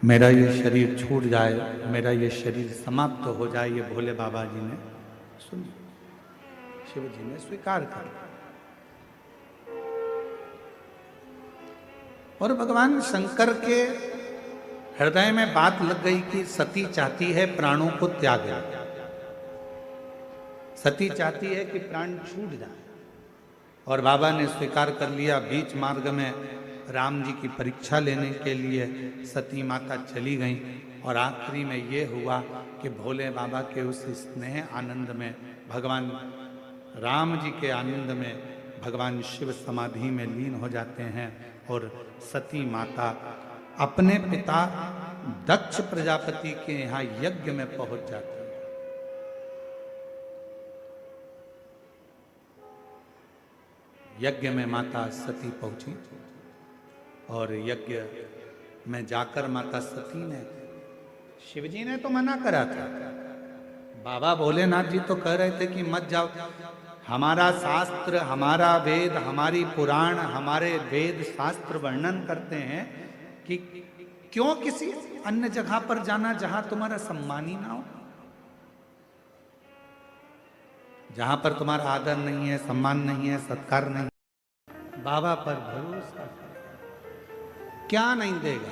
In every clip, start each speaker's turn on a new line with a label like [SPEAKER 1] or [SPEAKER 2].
[SPEAKER 1] मेरा ये शरीर छूट जाए, मेरा ये शरीर समाप्त हो जाए, ये भोले बाबा जी ने सुन, शिव जी ने स्वीकार कर। और भगवान शंकर के हृदय में बात लग गई कि सती चाहती है प्राणों को त्यागे, सती चाहती है कि प्राण छूट जाए। और बाबा ने स्वीकार कर लिया। बीच मार्ग में राम जी की परीक्षा लेने के लिए सती माता चली गई और आखिरी में ये हुआ कि भोले बाबा के उस स्नेह आनंद में, भगवान राम जी के आनंद में भगवान शिव समाधि में लीन हो जाते हैं और सती माता अपने पिता दक्ष प्रजापति के यहाँ यज्ञ में पहुंच जाती है। यज्ञ में माता सती पहुंची और यज्ञ में जाकर माता सती ने, शिवजी ने तो मना करा था, बाबा भोलेनाथ जी तो कह रहे थे कि मत जाओ, हमारा शास्त्र, हमारा वेद, हमारी पुराण, हमारे वेद शास्त्र वर्णन करते हैं कि क्यों किसी अन्य जगह पर जाना जहां तुम्हारा सम्मान ही ना हो, जहां पर तुम्हारा आदर नहीं है, सम्मान नहीं है, सत्कार नहीं। बाबा पर भरोसा, क्या नहीं देगा।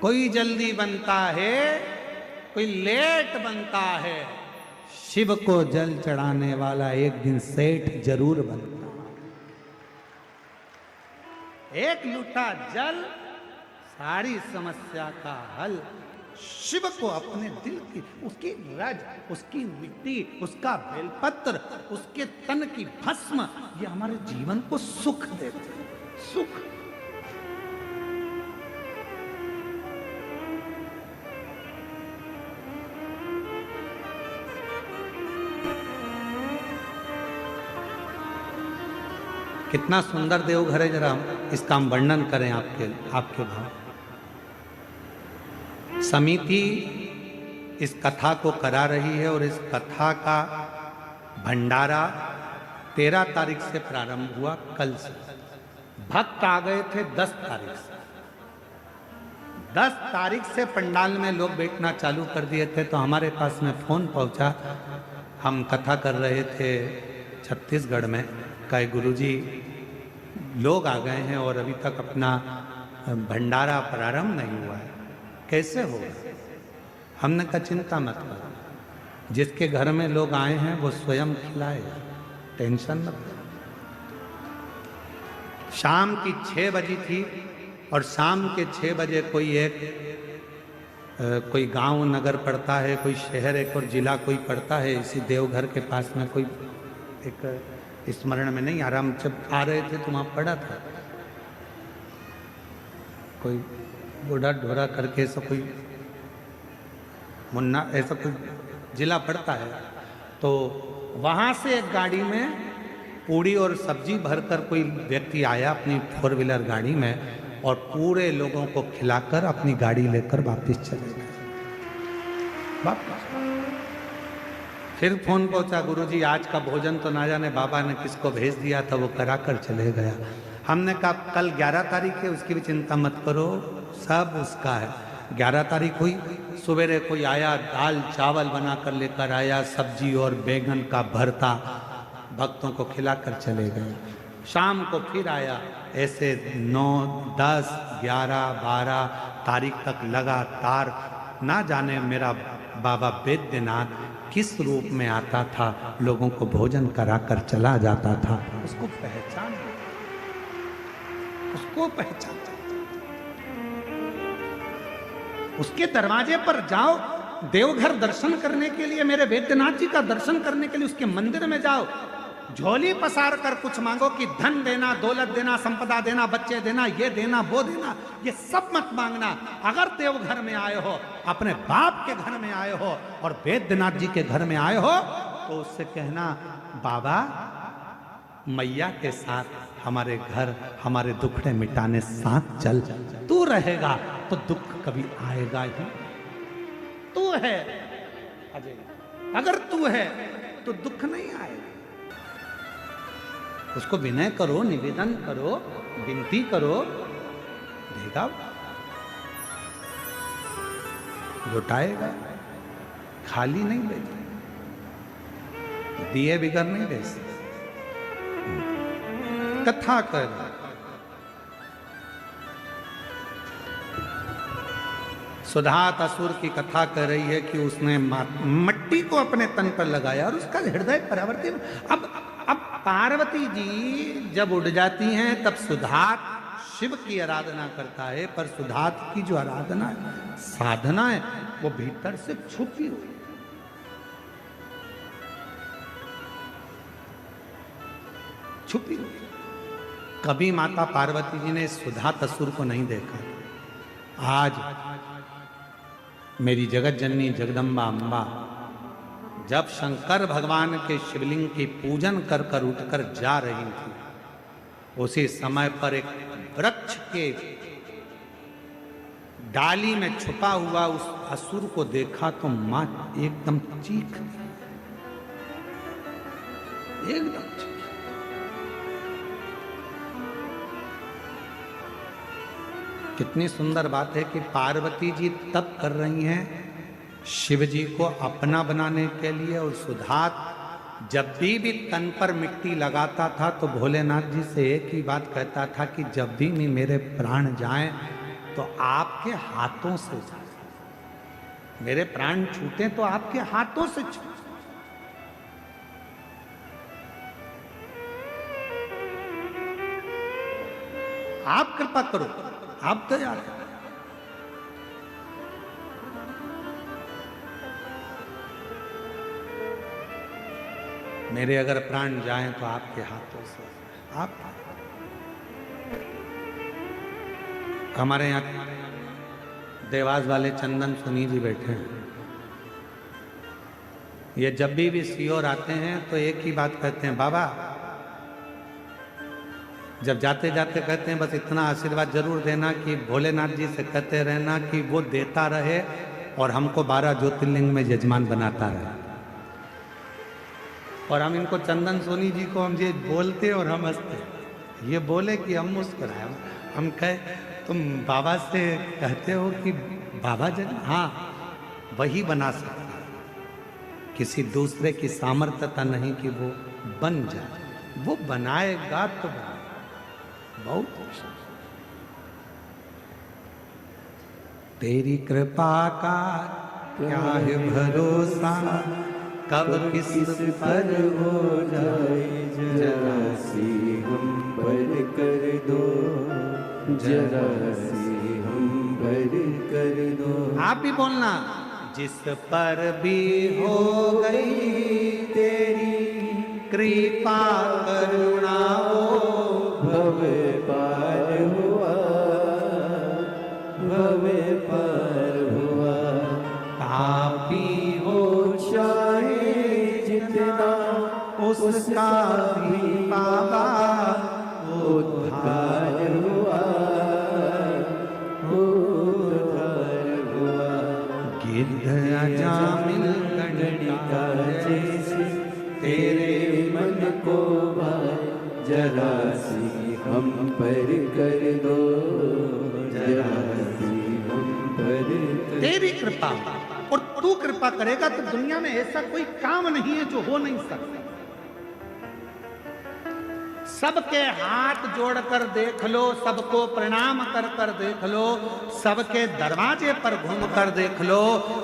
[SPEAKER 1] कोई जल्दी बनता है, कोई लेट बनता है, शिव को जल चढ़ाने वाला एक दिन सेठ जरूर बनता। एक लूटा जल सारी समस्या का हल। शिव को अपने दिल की, उसकी रज, उसकी मिट्टी, उसका बेलपत्र, उसके तन की भस्म, ये हमारे जीवन को सुख देते, सुख। कितना सुंदर देवघर है, जरा इसका हम वर्णन करें आपके भाव। समिति इस कथा को करा रही है और इस कथा का भंडारा 13 तारीख से प्रारंभ हुआ, कल से। भक्त आ गए थे 10 तारीख से। 10 तारीख से पंडाल में लोग बैठना चालू कर दिए थे। तो हमारे पास में फोन पहुंचा, हम कथा कर रहे थे छत्तीसगढ़ में, कहे गुरुजी लोग आ गए हैं और अभी तक अपना भंडारा प्रारंभ नहीं हुआ है, कैसे होगा। हमने कहा चिंता मत करो, जिसके घर में लोग आए हैं वो स्वयं खिलाएगा, टेंशन मत करो। शाम की 6 बजी थी और शाम के 6 बजे कोई गांव नगर पड़ता है, कोई शहर एक और जिला कोई पड़ता है, इसी देवघर के पास में कोई एक स्मरण में नहीं आ रहा, हम जब आ रहे थे तो वहाँ पड़ा था, कोई बूढ़ा ढोरा करके ऐसा कोई मुन्ना, ऐसा कोई जिला पड़ता है। तो वहाँ से एक गाड़ी में पूड़ी और सब्जी भरकर कोई व्यक्ति आया अपनी 4 व्हीलर गाड़ी में और पूरे लोगों को खिलाकर अपनी गाड़ी लेकर वापस चले गए। फिर फोन पहुंचा, गुरुजी आज का भोजन तो ना जाने बाबा ने किसको भेज दिया था, वो करा कर चले गया। हमने कहा कल 11 तारीख है, उसकी भी चिंता मत करो, सब उसका है। 11 तारीख हुई, सवेरे कोई आया, दाल चावल बना कर लेकर आया, सब्जी और बैंगन का भरता, भक्तों को खिलाकर चले गए। शाम को फिर आया, ऐसे 9, 10, 11, 12 तारीख तक लगातार। ना जाने मेरा बाबा वैद्यनाथ किस रूप में आता था, लोगों को भोजन कराकर चला जाता था। उसको पहचान, उसको पहचान, उसके दरवाजे पर जाओ, देवघर दर्शन करने के लिए, मेरे वैद्यनाथ जी का दर्शन करने के लिए उसके मंदिर में जाओ, झोली पसार कर कुछ मांगो कि धन देना, दौलत देना, संपदा देना, बच्चे देना, ये देना, वो देना, ये सब मत मांगना। अगर देवघर में आए हो, अपने बाप के घर में आए हो और वैद्यनाथ जी के घर में आए हो, तो उससे कहना बाबा मैया के साथ हमारे घर, हमारे दुखड़े मिटाने साथ चल, तू रहेगा तो दुख कभी आएगा ही। तू है अजय, अगर तू है तो दुख नहीं आएगा। उसको विनय करो, निवेदन करो, विनती करो, देगा, लौटाएगा, खाली नहीं भेजेगा, दिए बिगर नहीं भेजते। कथा कर, सुधात असुर की कथा कर रही है कि उसने मट्टी को अपने तन पर लगाया और उसका हृदय परावर्तित। अब पार्वती जी जब उड़ जाती हैं तब सुधात शिव की आराधना करता है, पर सुधात की जो आराधना है, साधना है, वो भीतर से छुपी हुई, छुपी हुई। कभी माता पार्वती जी ने सुधात असुर को नहीं देखा। आज मेरी जगत जननी जगदम्बा अम्बा जब शंकर भगवान के शिवलिंग की पूजन कर कर उठकर जा रही थी, उसी समय पर एक वृक्ष के डाली में छुपा हुआ उस असुर को देखा तो मां एकदम चीख, एकदम चीख। कितनी सुंदर बात है कि पार्वती जी तप कर रही हैं शिव जी को अपना बनाने के लिए, और सुधात जब भी तन पर मिट्टी लगाता था तो भोलेनाथ जी से एक ही बात कहता था कि जब भी मेरे प्राण जाएं तो आपके हाथों से जाए, मेरे प्राण छूटे तो आपके हाथों से छूटे। आप कृपा करो, आप दया करो। मेरे अगर प्राण जाएं तो आपके हाथों से। आप हमारे यहाँ देवास वाले चंदन सुनी जी बैठे हैं, ये जब भी सीओर आते हैं तो एक ही बात कहते हैं, बाबा जब जाते जाते कहते हैं बस इतना आशीर्वाद जरूर देना कि भोलेनाथ जी से कहते रहना कि वो देता रहे और हमको 12 ज्योतिर्लिंग में यजमान बनाता रहे। और हम इनको चंदन सोनी जी को हम ये बोलते और हम हंसते, ये बोले कि हम मुस्कुराए। हम कहे तुम बाबा से कहते हो कि बाबा जन, हाँ वही बना सकता है, किसी दूसरे की सामर्थ्यता नहीं कि वो बन जाए, वो बनाएगा तो बनाएगा। बहुत तेरी कृपा का क्या है भरोसा, कब किस पर हो जाए,
[SPEAKER 2] जरा सी हम पर कर दो, जरा सी हम पर कर दो।
[SPEAKER 1] आप भी बोलना, जिस पर भी हो गई तेरी कृपा करुणा हो,
[SPEAKER 2] भव पार हुआ, भव पार हुआ।
[SPEAKER 1] पापी
[SPEAKER 2] हो चाहे जितना
[SPEAKER 1] उसका भी बाबा
[SPEAKER 2] उद्धार हुआ, उद्धार हुआ।
[SPEAKER 1] गिद्ध अजामिल
[SPEAKER 2] गणिका जैसे तेरे मन को भाए, जरा सी हम पर कर दो, जरा सी हम पर कर।
[SPEAKER 1] तेरी कृपा, और तू कृपा करेगा तो दुनिया में ऐसा कोई काम नहीं है जो हो नहीं सकता। सबके हाथ जोड़कर देख लो, सबको प्रणाम कर कर देख लो, सबके दरवाजे पर घूम कर देख लो,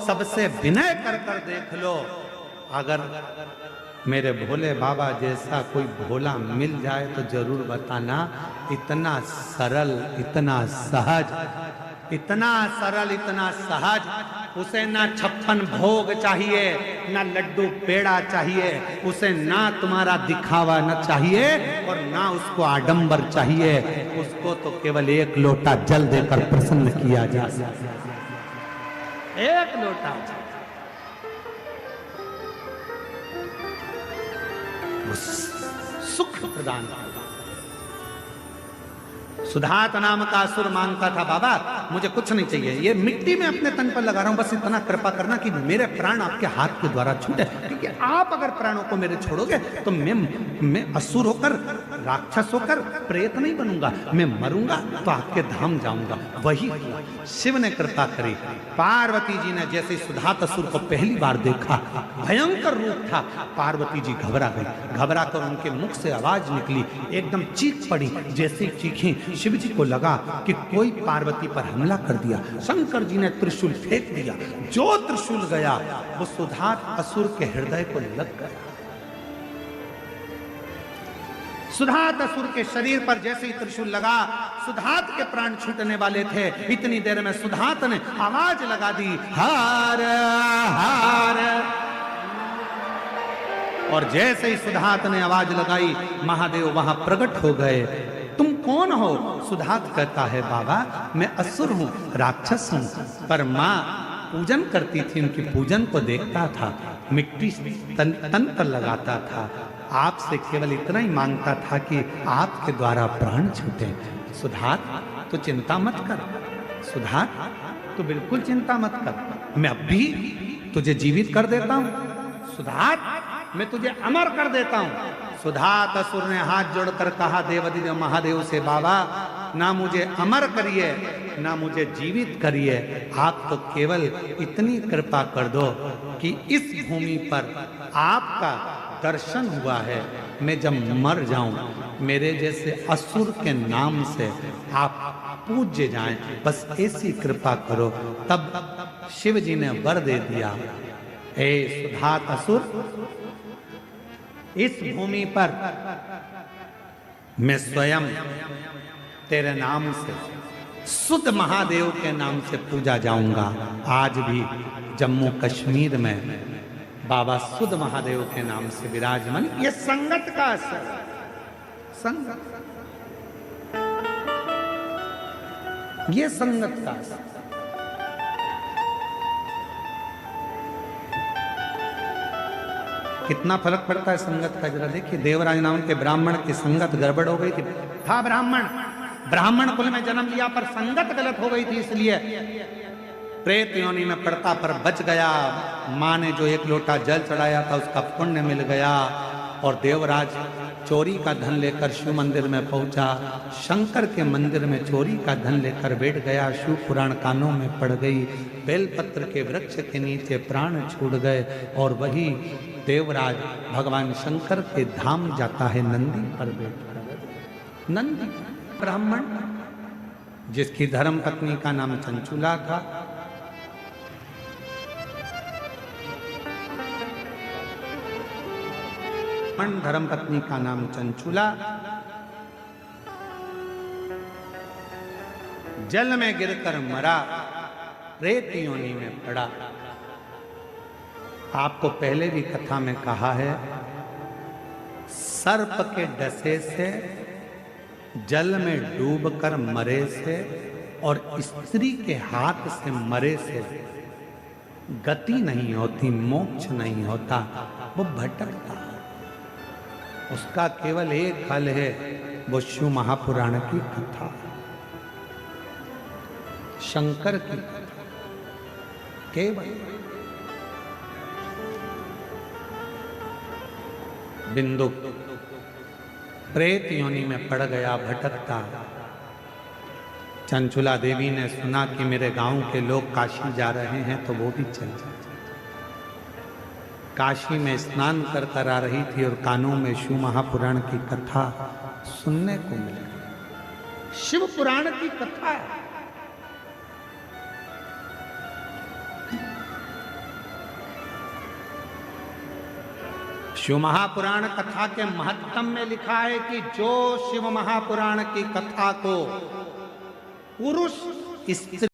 [SPEAKER 1] सबसे विनय कर कर देख लो। अगर मेरे भोले बाबा जैसा कोई भोला मिल जाए तो जरूर बताना। इतना सरल, इतना सहज, इतना सरल, इतना सहज, उसे ना 56 भोग चाहिए, ना लड्डू पेड़ा चाहिए, उसे ना तुम्हारा दिखावा न चाहिए और ना उसको आडंबर चाहिए। उसको तो केवल एक लोटा जल देकर प्रसन्न किया जा सकता, एक लोटा सुख प्रदान। सुधात नाम का असुर मांगता था, बाबा मुझे कुछ नहीं चाहिए, ये मिट्टी में अपने तन पर लगा रहा हूं, बस इतना कृपा करना कि मेरे प्राण आपके हाथ के द्वारा छूटे, क्योंकि आप अगर प्राणों को मेरे छोड़ोगे तो मैं असुर होकर, राक्षस होकर प्रेत नहीं बनूंगा, मैं मरूंगा तो आपके धाम जाऊंगा। वही शिव ने कृपा करी। पार्वती जी ने जैसे सुधात असुर को पहली बार देखा, भयंकर रूप था, पार्वती जी घबरा गई। घबरा कर उनके मुख से आवाज निकली, एकदम चीख पड़ी। जैसे चीखी, शिव जी को लगा कि कोई पार्वती पर हमला कर दिया। शंकर जी ने त्रिशूल फेंक दिया, जो त्रिशूल गया वो सुधात असुर के हृदय को लग गया। सुधात असुर के शरीर पर जैसे ही त्रिशूल लगा, सुधात के प्राण छूटने वाले थे। इतनी देर में सुधात ने आवाज लगा दी, हार हार। और जैसे ही सुधात ने आवाज लगाई, महादेव वहां प्रकट हो गए। तुम कौन हो? सुधात कहता है, बाबा मैं असुर हूं, राक्षस हूं, पर मां पूजन करती थी, उनकी पूजन को देखता था, मिट्टी तन पर लगाता था, आपसे केवल इतना ही मांगता था कि आपके द्वारा प्राण छूटे। सुधात तो चिंता मत कर, सुधात तो बिल्कुल चिंता मत कर, मैं अब भी तुझे जीवित कर देता हूं, सुधात मैं तुझे अमर कर देता हूं। सुधात असुर ने हाथ जोड़कर कहा देवाधिदेव महादेव से, बाबा ना मुझे अमर करिए ना मुझे जीवित करिए, आप तो केवल इतनी कृपा कर दो कि इस भूमि पर आपका दर्शन हुआ है, मैं जब मर जाऊं मेरे जैसे असुर के नाम से आप पूज्य जाएं, बस ऐसी कृपा करो। तब शिव जी ने वर दे दिया, हे सुधात असुर, इस भूमि पर मैं स्वयं तेरे नाम से, शुद्ध महादेव के नाम से पूजा जाऊंगा। आज भी जम्मू कश्मीर में बाबा शुद्ध महादेव के नाम से विराजमान। ये संगत का असर, संगत, ये संगत का असर। कितना फर्क पड़ता है संगत का, जरा देखिए। देवराज नाम के ब्राह्मण की संगत गड़बड़ हो गई थी, था ब्राह्मण कुल में जन्म लिया, पर संगत गलत हो गई थी, इसलिए प्रेत योनि में पड़ता, पर बच गया। माँ ने जो 1 लोटा जल चढ़ाया था उसका पुण्य मिल गया, और देवराज चोरी का धन लेकर शिव मंदिर में पहुंचा, शंकर के मंदिर में चोरी का धन लेकर बैठ गया। शिव पुराण कानों में पड़ गई, बेलपत्र के वृक्ष के नीचे प्राण छूट गए, और वही देवराज भगवान शंकर के धाम जाता है नंदी पर बैठकर। नंदी ब्राह्मण जिसकी धर्म पत्नी का नाम चंचुला था, धर्म पत्नी का नाम चंचुला, जल में गिरकर मरा, प्रेत योनि में पड़ा। आपको पहले भी कथा में कहा है, सर्प के डसे से, जल में डूबकर मरे से, और स्त्री के हाथ से मरे से गति नहीं होती, मोक्ष नहीं होता, वो भटकता। उसका केवल एक फल है, वो शिव महापुराण की कथा, शंकर की कथा, केवल। बिंदु प्रेत योनि में पड़ गया, भटकता। चंचुला देवी ने सुना कि मेरे गांव के लोग काशी जा रहे हैं, तो वो भी चली। काशी में स्नान कर कर आ रही थी, और कानों में शिव महापुराण की कथा सुनने को मिल गई। शिव पुराण की कथा है। शिव महापुराण कथा के महत्व में लिखा है कि जो शिव महापुराण की कथा को पुरुष स्त्री